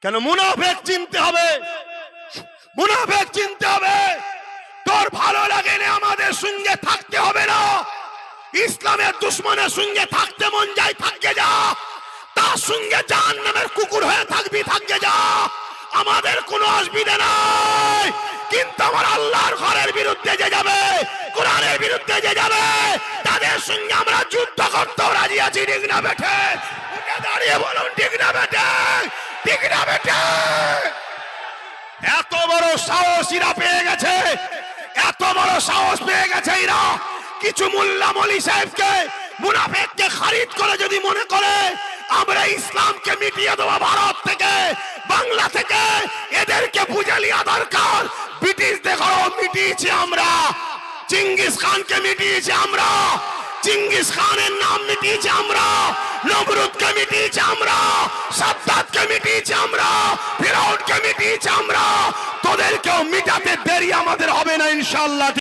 কেন মুনাফিক চিনতে হবে, মুনাফিক চিনতে হবে। তোর ভালো লাগে না আমাদের সঙ্গে থাকতে হবে না, ইসলামের দুশমনের সঙ্গে থাকতে মন যায় থাকতে যা, তার সঙ্গে জাহান্নামের কুকুর হয়ে থাকবি থাকতে যা, আমাদের কোনো অসুবিধা নাই। কিন্তু আমার আল্লাহর ঘরের বিরুদ্ধে যে যাবে, কোরআনের বিরুদ্ধে যে যাবে, তাদের সঙ্গে আমরা যুদ্ধ করতে রাজি আছি। ঠিক না বেঠে? উঠে দাঁড়িয়ে বলুন ঠিক না বেঠে? ঠিক না বেঠে? এত বড় সাহস এরা পেয়ে গেছে, এত বড় সাহস পেয়ে গেছে এরা। কিছু মোল্লা মলি সাহেবকে, মুনাফিককে খারিদ করে যদি মনে করে আমরা ইসলামকে মিটিয়ে দেবো ভারত থেকে, বাংলা থেকে, এদেরকে বুঝে লিয়া দরকার। ব্রিটিশদের ঘরেও মিটিয়েছি আমরা, চিঙ্গিস খানকে মিটিয়েছি আমরা, চিঙ্গিস খানের নাম মিটিয়েছি আমরা, নমরুদকে মিটিয়েছি আমরা, সাদ্দাতকে মিটিয়েছি আমরা, ফিরাউনকে মিটিয়েছি আমরা। তোদেরকেও মিটাতে দেরি আমাদের হবে না ইনশাআল্লাহ।